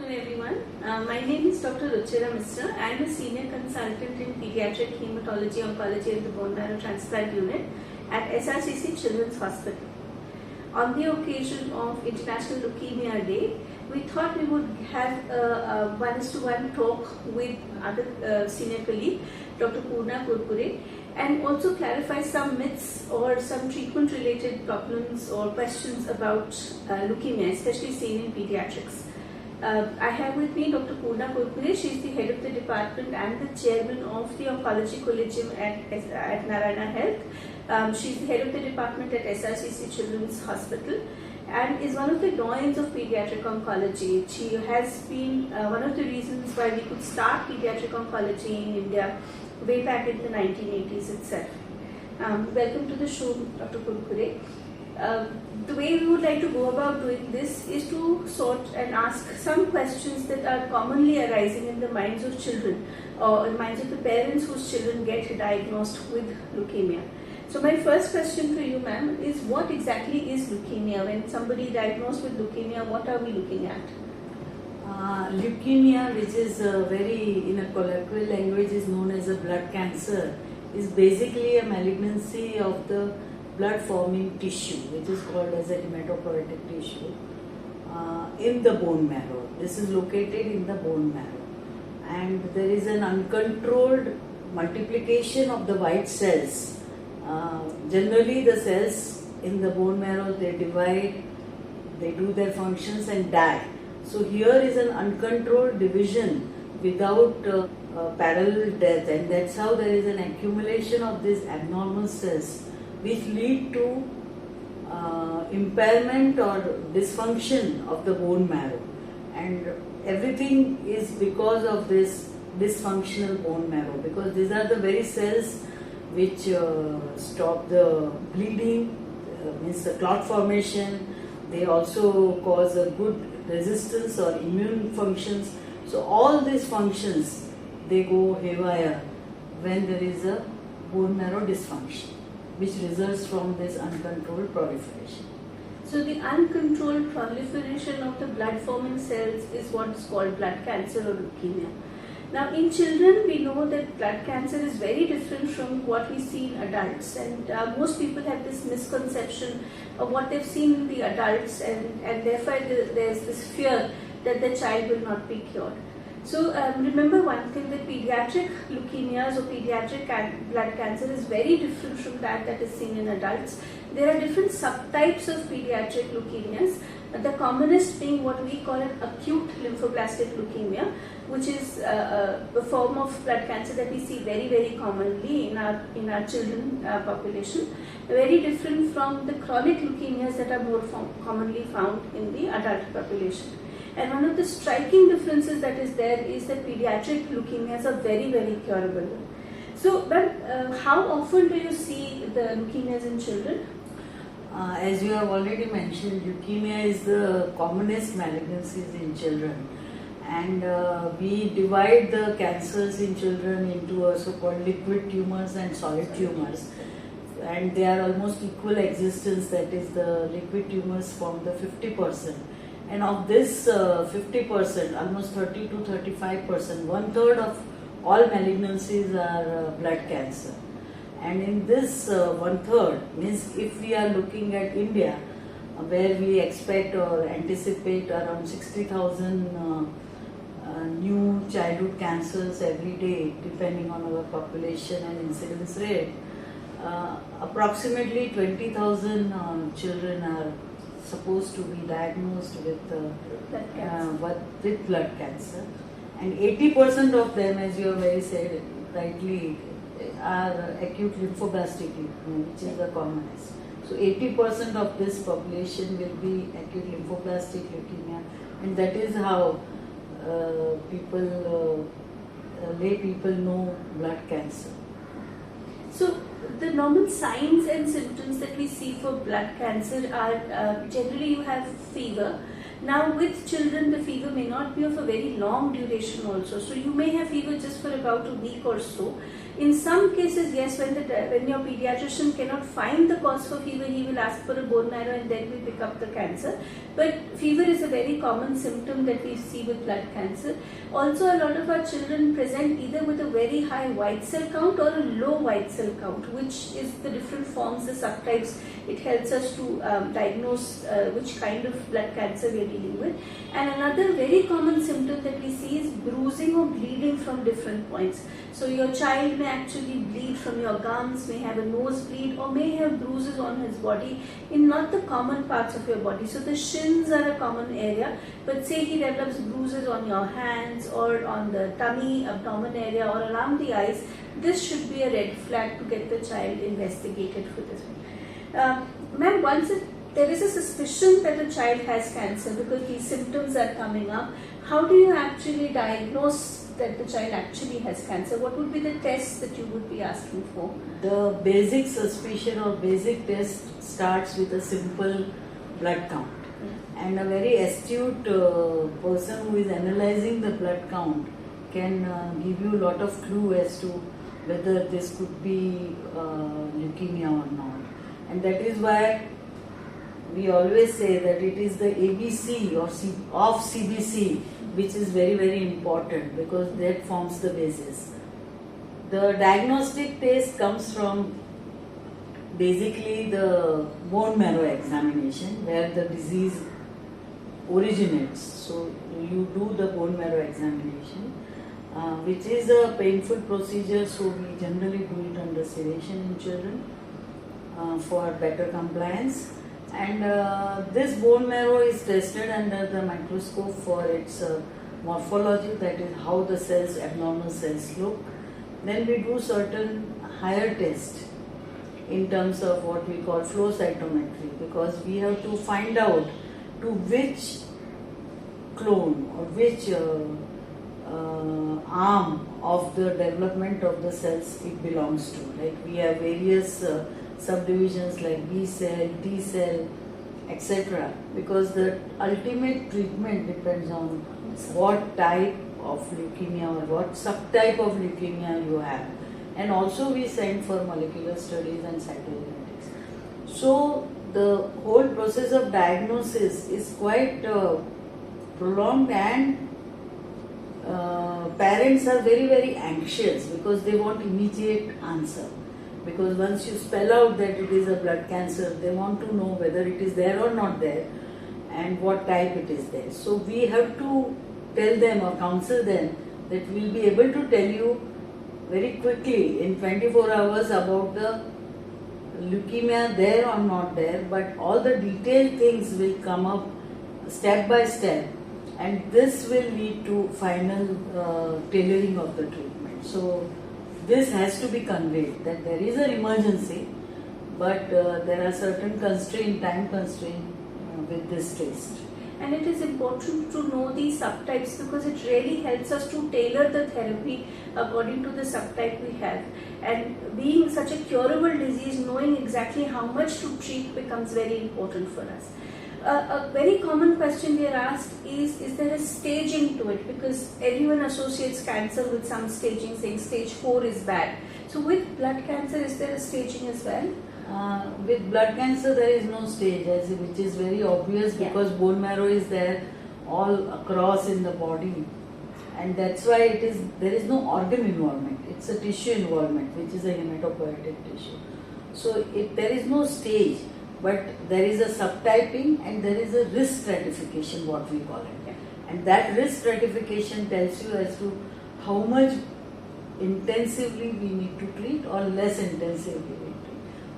afternoon, everyone. My name is Dr. Ruchira Misra. I am a senior consultant in pediatric hematology oncology and the bone marrow transplant unit at SRCC Children's Hospital. On the occasion of International Leukemia Day, we thought we would have a one-to-one talk with other senior colleague, Dr. Poorna Kurkure, and also clarify some myths or some treatment-related problems or questions about leukemia, especially seen in pediatrics. I have with me Dr. Poorna Kurkure. She is the head of the department and the chairman of the Oncology Collegium at Narayana Health. She is the head of the department at SRCC Children's Hospital and is one of the doyens of pediatric oncology. She has been one of the reasons why we could start pediatric oncology in India way back in the 1980s itself. Welcome to the show, Dr. Kurkure. The way we would like to go about doing this is to sort and ask some questions that are commonly arising in the minds of children or in the minds of the parents whose children get diagnosed with leukemia. So my first question to you, ma'am, is what exactly is leukemia? When somebody diagnosed with leukemia, what are we looking at? Leukemia, which is in a colloquial language is known as a blood cancer, is basically a malignancy of the blood forming tissue, which is called as a hematopoietic tissue in the bone marrow. This is located in the bone marrow, and there is an uncontrolled multiplication of the white cells. Generally the cells in the bone marrow, they divide, they do their functions and die. So here is an uncontrolled division without parallel death, and that's how there is an accumulation of these abnormal cells which lead to impairment or dysfunction of the bone marrow, and everything is because of this dysfunctional bone marrow, because these are the very cells which stop the bleeding, means the clot formation. They also cause a good resistance or immune functions. So all these functions, they go haywire when there is a bone marrow dysfunction, which results from this uncontrolled proliferation. So the uncontrolled proliferation of the blood forming cells is what is called blood cancer or leukemia. Now in children, we know that blood cancer is very different from what we see in adults, and most people have this misconception of what they've seen in the adults, and therefore there's this fear that the child will not be cured. So remember one thing, that pediatric leukemias or pediatric blood cancer is very different from that is seen in adults. There are different subtypes of pediatric leukemias, the commonest being what we call an acute lymphoblastic leukemia, which is a form of blood cancer that we see very, very commonly in our children population, very different from the chronic leukemias that are more commonly found in the adult population. And one of the striking differences that is there is that pediatric leukemias are very, very curable. So, but how often do you see the leukemias in children? As you have already mentioned, leukemia is the commonest malignancies in children, and we divide the cancers in children into a so-called liquid tumors and solid tumors, and they are almost equal existence. That is, the liquid tumors form the 50%, and of this 50%, almost 30 to 35%, 1/3 of all malignancies are blood cancer. And in this 1/3, means if we are looking at India, where we expect or anticipate around 60,000 new childhood cancers every day, depending on our population and incidence rate, approximately 20,000 children are supposed to be diagnosed with blood cancer, and 80% of them, as you have very said rightly, are acute lymphoblastic leukemia, which is the commonest. So 80% of this population will be acute lymphoblastic leukemia, and that is how lay people know blood cancer. So the normal signs and symptoms that we see for blood cancer are generally you have fever. Now with children, the fever may not be of a very long duration also. So you may have fever just for about a week or so. In some cases, yes, when your pediatrician cannot find the cause for fever, he will ask for a bone marrow and then we pick up the cancer. But fever is a very common symptom that we see with blood cancer. Also, a lot of our children present either with a very high white cell count or a low white cell count, which is the different forms, the subtypes. It helps us to diagnose which kind of blood cancer we are dealing with. And another very common symptom that we see is bruising or bleeding from different points. So your child may actually bleed from your gums, may have a nosebleed, or may have bruises on his body in not the common parts of your body. So the shins are a common area, but say he develops bruises on your hands or on the tummy, abdomen area or around the eyes, this should be a red flag to get the child investigated for this. Ma'am, once there is a suspicion that a child has cancer because these symptoms are coming up, how do you actually diagnose that the child actually has cancer? What would be the tests that you would be asking for? The basic suspicion or basic test starts with a simple blood count. And a very astute person who is analyzing the blood count can give you a lot of clue as to whether this could be leukemia or not. And that is why we always say that it is the ABC or of CBC which is very, very important, because that forms the basis. The diagnostic test comes from basically the bone marrow examination where the disease originates. So you do the bone marrow examination, which is a painful procedure, so we generally do it under sedation in children for better compliance. And this bone marrow is tested under the microscope for its morphology, that is how the cells, abnormal cells look. Then we do certain higher tests in terms of what we call flow cytometry, because we have to find out to which clone or which arm of the development of the cells it belongs to. Like we have various subdivisions like B cell, T cell, etc. Because the ultimate treatment depends on what type of leukemia or what subtype of leukemia you have. And also we send for molecular studies and cytogenetics. So the whole process of diagnosis is quite prolonged, and parents are very, very anxious because they want immediate answer. Because once you spell out that it is a blood cancer, they want to know whether it is there or not there and what type it is there. So we have to tell them or counsel them that we will be able to tell you very quickly in 24 hours about the leukemia there or not there, but all the detailed things will come up step by step, and this will lead to final tailoring of the treatment. So this has to be conveyed that there is an emergency, but there are certain time constraint with this test. And it is important to know these subtypes because it really helps us to tailor the therapy according to the subtype we have. And being such a curable disease, knowing exactly how much to treat becomes very important for us. A very common question we are asked is there a staging to it? Because everyone associates cancer with some staging, saying stage 4 is bad. So with blood cancer, is there a staging as well? With blood cancer, there is no stage, which is very obvious because bone marrow is there all across in the body, and that's why there is no organ involvement. It's a tissue involvement, which is a hematopoietic tissue. So there is no stage, but there is a subtyping and there is a risk stratification, what we call it. And that risk stratification tells you as to how much intensively we need to treat or less intensively we treat.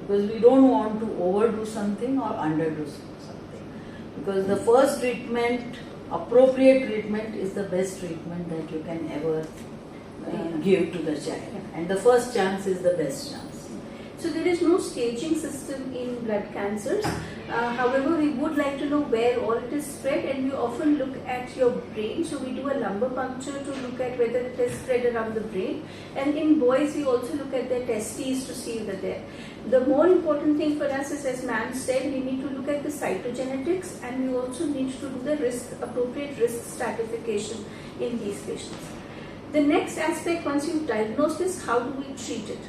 Because we don't want to overdo something or underdo something. Because the first treatment, appropriate treatment, is the best treatment that you can ever give to the child. And the first chance is the best chance. So there is no staging system in blood cancers. However, we would like to know where all it is spread, and we often look at your brain. So we do a lumbar puncture to look at whether it is spread around the brain. And in boys, we also look at their testes to see if they're there. The more important thing for us is, as ma'am said, we need to look at the cytogenetics, and we also need to do the appropriate risk stratification in these patients. The next aspect, once you've diagnosed this, how do we treat it?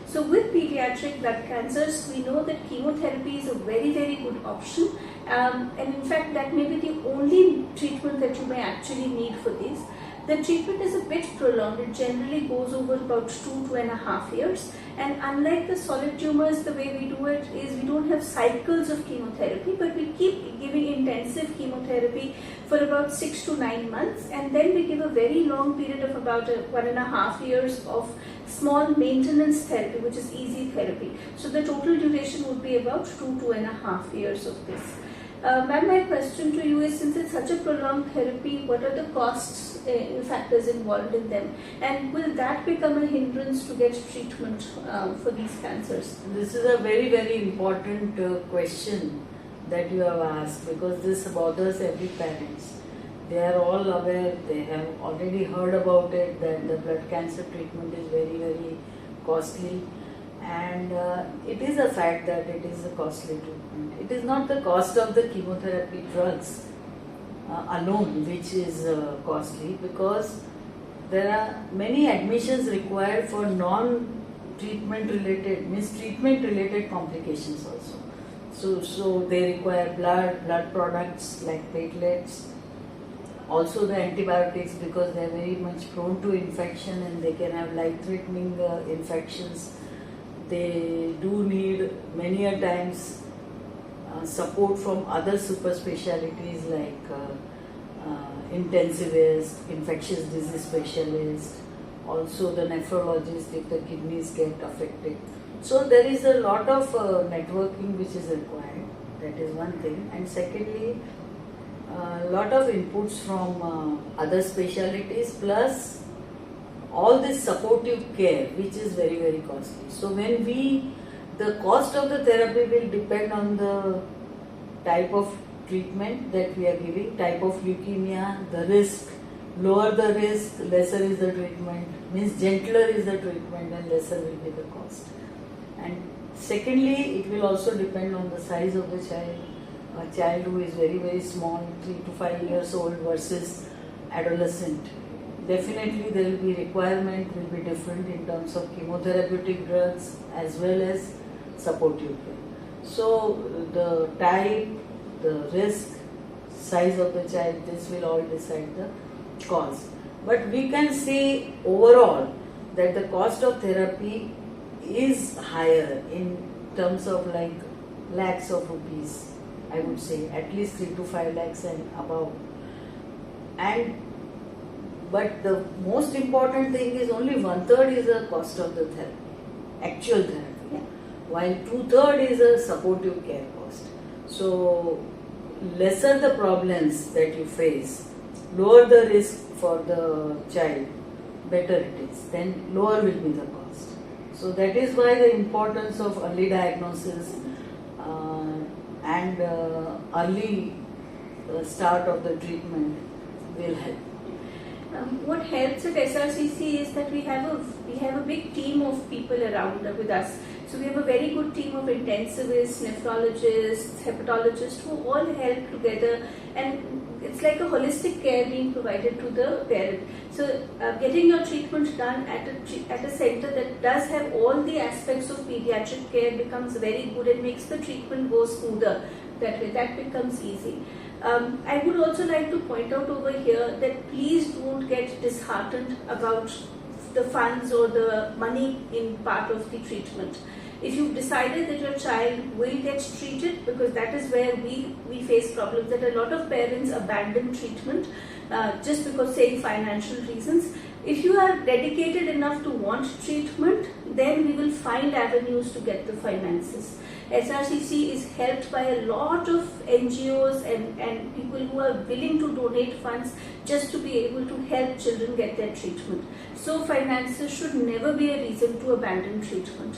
So with pediatric blood cancers, we know that chemotherapy is a very, very good option. And in fact, that may be the only treatment that you may actually need for these. The treatment is a bit prolonged. It generally goes over about 2.5 years. And unlike the solid tumors, the way we do it is we don't have cycles of chemotherapy, but we keep giving intensive chemotherapy for about 6 to 9 months. And then we give a very long period of about 1.5 years of small maintenance therapy, which is easy therapy. So the total duration would be about 2.5 years of this. Ma'am, my question to you is, since it's such a prolonged therapy, what are the costs factors involved in them, and will that become a hindrance to get treatment for these cancers? This is a very, very important question that you have asked, because this bothers every parents. They are all aware, they have already heard about it, that the blood cancer treatment is very, very costly. And it is a fact that it is a costly treatment. It is not the cost of the chemotherapy drugs alone which is costly, because there are many admissions required for non-treatment related, treatment related complications also. So they require blood products like platelets, also the antibiotics, because they are very much prone to infection and they can have life-threatening infections. They do need many a times support from other super specialities like intensivist, infectious disease specialist, also the nephrologist if the kidneys get affected. So there is a lot of networking which is required. That is one thing. And secondly, a lot of inputs from other specialities, plus all this supportive care, which is very, very costly. So when the cost of the therapy will depend on the type of treatment that we are giving, type of leukemia, the risk. Lower the risk, lesser is the treatment. Means gentler is the treatment and lesser will be the cost. And secondly, it will also depend on the size of the child. A child who is very, very small, 3 to 5 years old versus adolescent. Definitely there will be requirement will be different in terms of chemotherapeutic drugs as well as supportive care. So the type, the risk, size of the child, this will all decide the cost. But we can say overall that the cost of therapy is higher in terms of like lakhs of rupees, I would say, at least 3 to 5 lakhs and above. But the most important thing is only 1/3 is the cost of the therapy, actual therapy, while 2/3 is a supportive care cost. So lesser the problems that you face, lower the risk for the child, better it is, then lower will be the cost. So that is why the importance of early diagnosis and early start of the treatment will help. What helps at SRCC is that we have a big team of people around with us. So we have a very good team of intensivists, nephrologists, hepatologists who all help together, and it's like a holistic care being provided to the parent. So getting your treatment done at a center that does have all the aspects of pediatric care becomes very good and makes the treatment go smoother. That becomes easy. I would also like to point out over here that please don't get disheartened about the funds or the money in part of the treatment. If you've decided that your child will get treated, because that is where we face problems, that a lot of parents abandon treatment just because saying financial reasons. If you are dedicated enough to want treatment, then we will find avenues to get the finances. SRCC is helped by a lot of NGOs and people who are willing to donate funds just to be able to help children get their treatment. So finances should never be a reason to abandon treatment.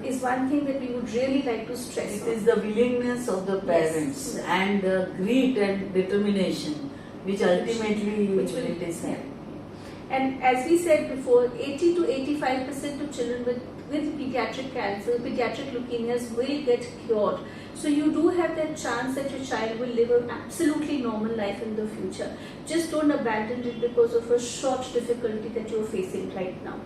is one thing that we would really like to stress It on. is the willingness of the parents Yes. and grit and determination which ultimately Which will- will decide. And as we said before, 80 to 85% of children with pediatric cancer, pediatric leukemias will get cured. So you do have that chance that your child will live an absolutely normal life in the future. Just don't abandon it because of a short difficulty that you're facing right now.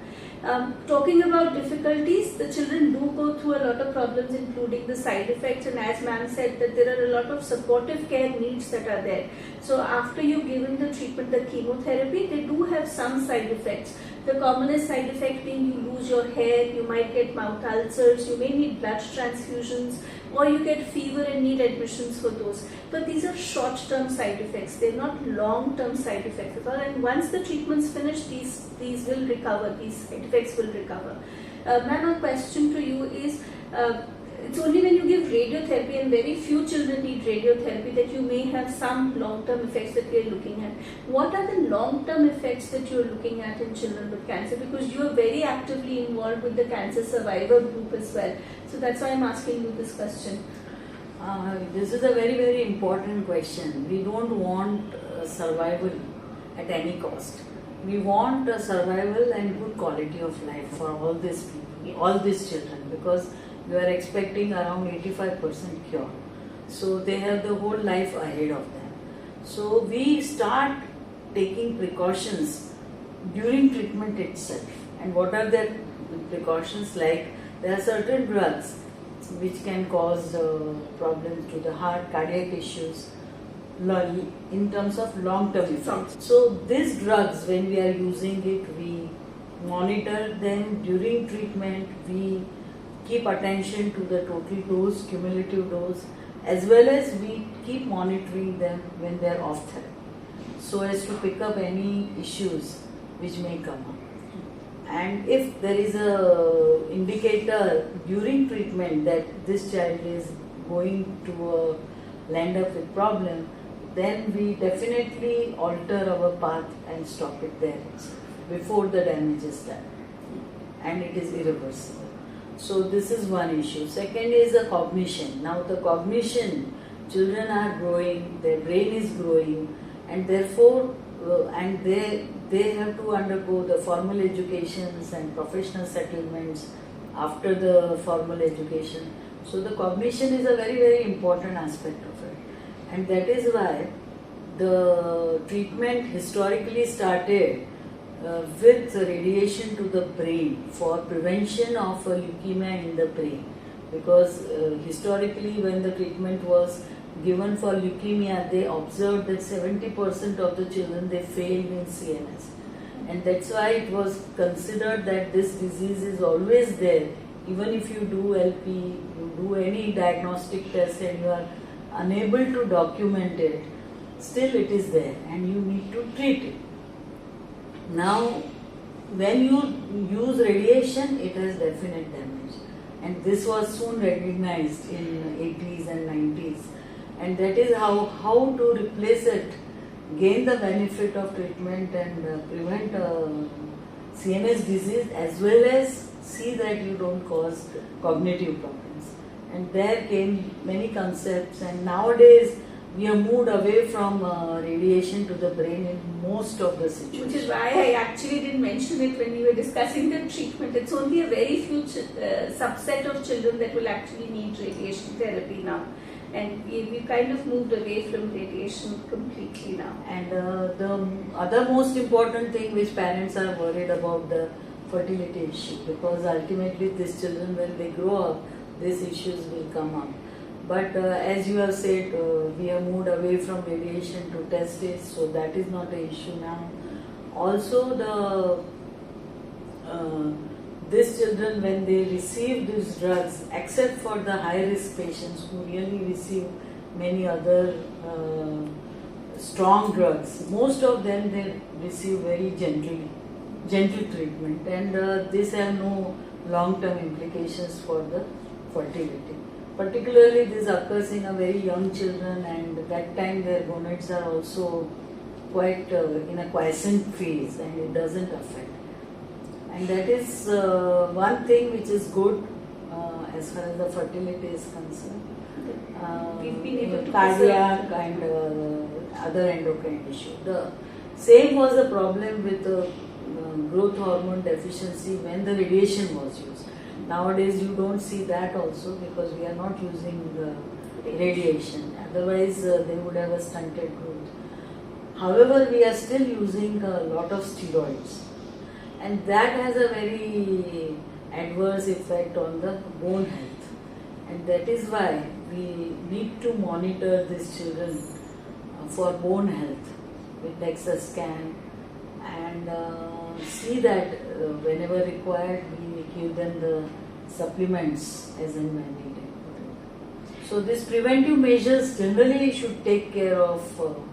Talking about difficulties, the children do go through a lot of problems, including the side effects, and as ma'am said, that there are a lot of supportive care needs that are there. So after you've given the treatment, the chemotherapy, they do have some side effects. The commonest side effect being you lose your hair, you might get mouth ulcers, you may need blood transfusions, or you get fever and need admissions for those. But these are short-term side effects. They're not long-term side effects at all. And once the treatment's finished, these will recover. These side effects will recover. Ma'am, a question to you is, it's only when you give radiotherapy, and very few children need radiotherapy, that you may have some long-term effects that we are looking at. What are the long-term effects that you are looking at in children with cancer? Because you are very actively involved with the cancer survivor group as well. So that's why I'm asking you this question. This is a very, very important question. We don't want survival at any cost. We want survival and good quality of life for all these people, all these children, because we are expecting around 85% cure. So they have the whole life ahead of them. So we start taking precautions during treatment itself. And what are the precautions like? There are certain drugs which can cause problems to the heart, cardiac issues, in terms of long-term effects. So these drugs, when we are using it, we monitor them during treatment. We keep attention to the total dose, cumulative dose, as well as we keep monitoring them when they are off therapy, so as to pick up any issues which may come up. And if there is a indicator during treatment that this child is going to land up with problem, then we definitely alter our path and stop it there itself before the damage is done, and it is irreversible. So this is one issue. Second is the cognition. Now the cognition, children are growing, their brain is growing, and therefore and they have to undergo the formal educations and professional settlements after the formal education. So the cognition is a very, very important aspect of it. And that is why the treatment historically started with radiation to the brain for prevention of leukemia in the brain. Because historically when the treatment was given for leukemia, they observed that 70% of the children, they failed in CNS. And that's why it was considered that this disease is always there. Even if you do LP, you do any diagnostic test and you are unable to document it, still it is there and you need to treat it. Now, when you use radiation, it has definite damage. And this was soon recognized in 80s and 90s. And that is how to replace it, gain the benefit of treatment and prevent CNS disease, as well as see that you don't cause cognitive problems. And there came many concepts, and nowadays we have moved away from radiation to the brain in most of the situations. Which is why I actually didn't mention it when we were discussing the treatment. It's only a very few subset of children that will actually need radiation therapy now. And we kind of moved away from radiation completely now. And the other most important thing which parents are worried about, the fertility issue, because ultimately these children, when they grow up, these issues will come up. But as you have said, we have moved away from radiation to testes, so that is not an issue now. Also, these children, when they receive these drugs, except for the high-risk patients who really receive many other strong drugs, most of them, they receive very gentle treatment, and these have no long-term implications for the fertility. Particularly this occurs in a very young children, and at that time their gonads are also quite in a quiescent phase, and it doesn't affect. And that is one thing which is good as far as the fertility is concerned. We've been able to Cardiac and other endocrine issue. The same was the problem with the growth hormone deficiency when the radiation was used. Nowadays you don't see that also because we are not using radiation. Otherwise they would have a stunted growth. However, we are still using a lot of steroids, and that has a very adverse effect on the bone health. And that is why we need to monitor these children for bone health with DEXA scan and see that whenever required we give them the supplements as and when needed. So these preventive measures generally should take care of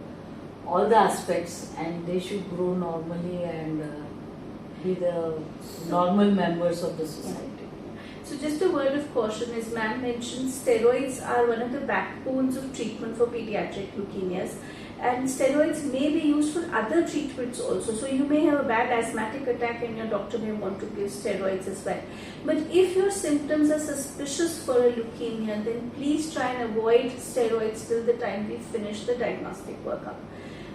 all the aspects, and they should grow normally and be the normal members of the society. So just a word of caution, as ma'am mentioned, steroids are one of the backbones of treatment for pediatric leukemias, and steroids may be used for other treatments also. So you may have a bad asthmatic attack and your doctor may want to give steroids as well. But if your symptoms are suspicious for a leukemia, then please try and avoid steroids till the time we finish the diagnostic workup.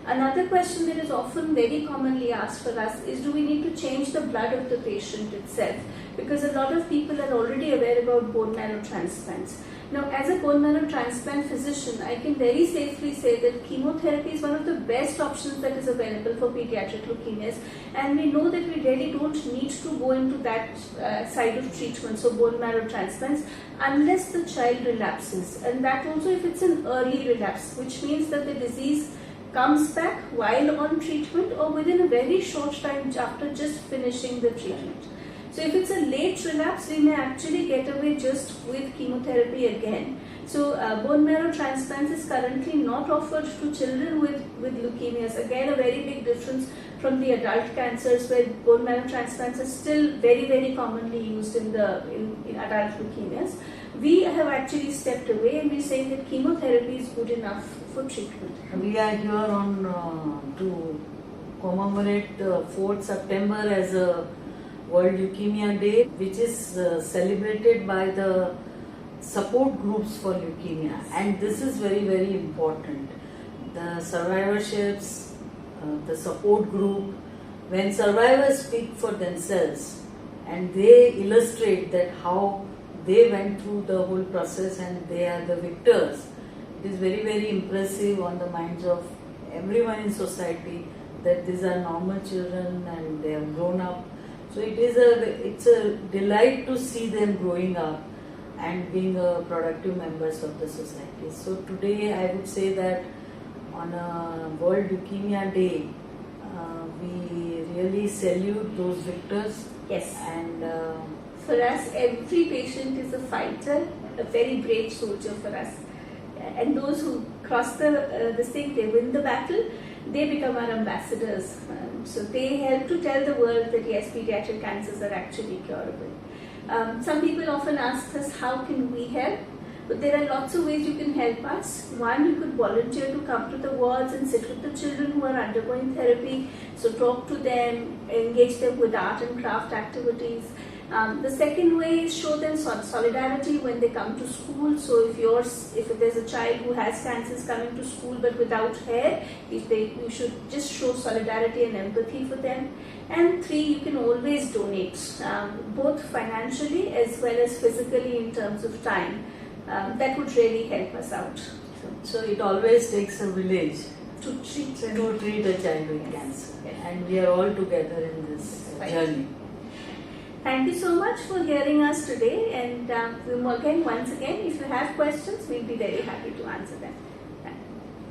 Another question that is often very commonly asked for us is, do we need to change the blood of the patient itself? Because a lot of people are already aware about bone marrow transplants. Now, as a bone marrow transplant physician, I can very safely say that chemotherapy is one of the best options that is available for pediatric leukemias, and we know that we really don't need to go into that side of treatment, so bone marrow transplants, unless the child relapses, and that also if it's an early relapse, which means that the disease comes back while on treatment or within a very short time after just finishing the treatment. So if it's a late relapse, we may actually get away just with chemotherapy again. So bone marrow transplants is currently not offered to children with leukemias. Again, a very big difference from the adult cancers, where bone marrow transplants are still very, very commonly used in adult leukemias. We have actually stepped away and we're saying that chemotherapy is good enough for treatment. We are here on to commemorate 4th September as a World Leukemia Day, which is celebrated by the support groups for leukemia, and this is very, very important. The survivorships, the support group, when survivors speak for themselves and they illustrate that how they went through the whole process and they are the victors, it is very, very impressive on the minds of everyone in society that these are normal children and they have grown up. So it's a delight to see them growing up and being productive members of the society. So today I would say that on a World Leukemia Day, we really salute those victors. Yes. And for us, every patient is a fighter, a very brave soldier for us. And those who cross this thing, they win the battle, they become our ambassadors. So they help to tell the world that yes, pediatric cancers are actually curable. Some people often ask us, how can we help? But there are lots of ways you can help us. One, you could volunteer to come to the wards and sit with the children who are undergoing therapy. So talk to them, engage them with art and craft activities. The second way is show them solidarity when they come to school. So if there's a child who has cancers coming to school but without hair, you should just show solidarity and empathy for them. And 3, you can always donate, both financially as well as physically in terms of time. That would really help us out. So it always takes a village To treat a child with cancer, and we are all together in this journey. Thank you so much for hearing us today, and once again, if you have questions, we'll be very happy to answer them.